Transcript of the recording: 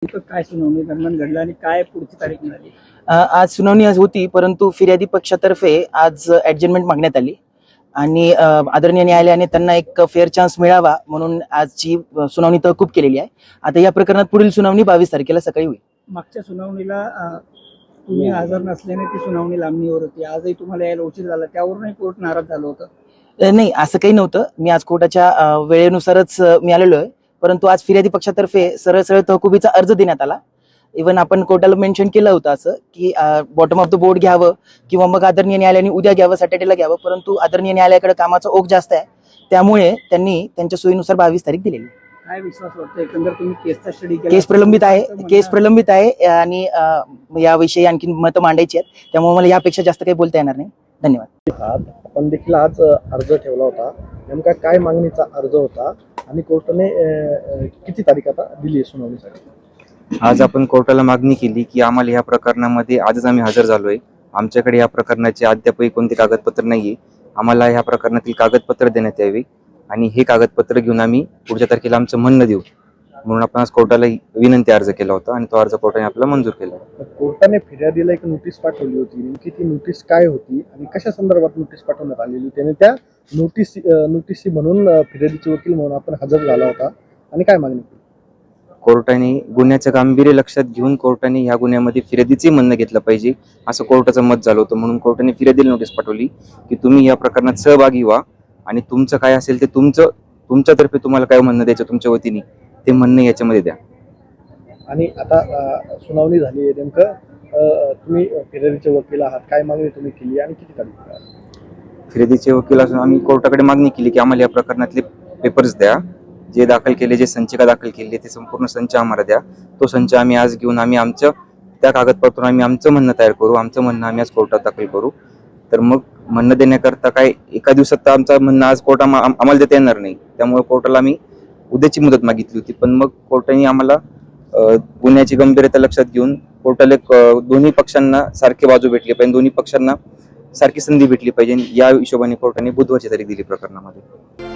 इथं काय सुनावणी दरम्यान घडलं आणि काय पुढची तारीख मिळाली? आज सुनावणी आज होती, परंतु फिर्यादी पक्षातर्फे आज ॲडजमेंट मागण्यात आली आणि आदरणीय न्यायालयाने त्यांना एक फेअर चान्स मिळावा म्हणून आजची सुनावणी तहकूब केलेली आहे. आता या प्रकरणात पुढील सुनावणी 22 तारखेला सकाळी होईल. मागच्या सुनावणीला तुम्ही हजर नसल्याने ती सुनावणी लांबणीवर होती. आजही तुम्हाला यायला उशीर झाला, त्यावरूनही कोर्ट नाराज झालं होतं. नाही, असं काही नव्हतं. मी आज कोर्टाच्या वेळेनुसारच मी आलेलो आहे, परंतु आज फिर्यादी पक्षातर्फे सरळ सरळ तहकुबीचा अर्ज देण्यात आला. इव्हन आपण कोर्टाला मेन्शन केलं होतं असं की बॉटम ऑफ द बोर्ड घ्यावं किंवा मग आदरणीय न्यायालयाने उद्या घ्यावं, सॅटर्डेला घ्यावं, परंतु आदरणीय न्यायालयाकडे कामाचा ओघ जास्त आहे, त्यामुळे त्यांनी त्यांच्या सोयीनुसार 22 तारीख दिलेली. काय विश्वास वाटतो एकंदर तुम्ही केसचा स्टडी केला? केस प्रलंबित आहे आणि याविषयी आणखी मतं मांडायची आहेत, त्यामुळे मला यापेक्षा जास्त काही बोलता येणार नाही. धन्यवाद. आपण देखील आज अर्ज ठेवला होता, नेमका काय मागणीचा अर्ज होता आणि कोर्टाने किती तारीख आता दिली आहे सुनावणीसाठी? आज आपण कोर्टाला मागणी केली की आम्हाला या प्रकरणामध्ये आजच आम्ही हजर झालोय. आमच्याकडे या प्रकरणाचे अद्यापही कोणते कागदपत्र नाहीये. आम्हाला ह्या प्रकरणातील कागदपत्र देण्यात यावी आणि हे कागदपत्र घेऊन आम्ही पुढच्या तारखेला आमचं म्हणणं देऊ म्हणून आपण आज कोर्टाला विनंती अर्ज केला होता आणि तो अर्ज कोर्टाने आपल्याला मंजूर केला. कोर्टाने फिर्यादीला एक नोटीस पाठवली होती, नेमकी ती नोटीस काय होती आणि कशा संदर्भात नोटीस पाठवण्यात आलेली? त्याने त्या नोटीस म्हणून फिर्यादीचे वकील म्हणून आपण हजर झाला होता आणि काय मागणी केली? कोर्टाने गुन्ह्याचं गांभीर्य लक्षात घेऊन कोर्टाने ह्या गुन्ह्यामध्ये फिर्यादीचे म्हणणं घेतलं पाहिजे असं कोर्टाचं मत झालं होतं. म्हणून कोर्टाने फिर्यादीला नोटीस पाठवली की तुम्ही या प्रकरणात सहभागी व्हा आणि तुमचं काय असेल ते तुमच्यातर्फे तुम्हाला काय म्हणणं द्यायचं तुमच्या वतीने ते म्हणणं याच्यामध्ये द्या. आणि आता सुनावणी झाली आहे, नेमकं तुम्ही फिर्यादीचे वकील आहात, काय मागणी तुम्ही केली आणि किती तारीख? फिर्यादीचे वकील असून आम्ही कोर्टाकडे मागणी केली की आम्हाला या प्रकरणातले पेपर्स द्या, जे दाखल केले, जे संचिका दाखल केली ते संपूर्ण संच आम्हाला द्या. तो संच आम्ही आज घेऊन आम्ही आमच्या त्या कागदपत्रातून आम्ही आमचं म्हणणं तयार करू. आमचं म्हणणं आम्ही आज कोर्टात दाखल करू. तर मग म्हणणं देण्याकरता काय एका दिवसात तर आमचं म्हणणं आज कोर्ट आम्हाला देता येणार नाही, त्यामुळे कोर्टाला आम्ही उद्याची मुदत मागितली होती. पण मग कोर्टाने आम्हाला गुन्ह्याची गंभीरता लक्षात घेऊन कोर्टाला दोन्ही पक्षांना सारखे बाजू भेटली पाहिजे, दोन्ही पक्षांना सारखी संधी भेटली पाहिजे, या हिशोबाने कोर्टाने बुधवारची तारीख दिली प्रकरणामध्ये.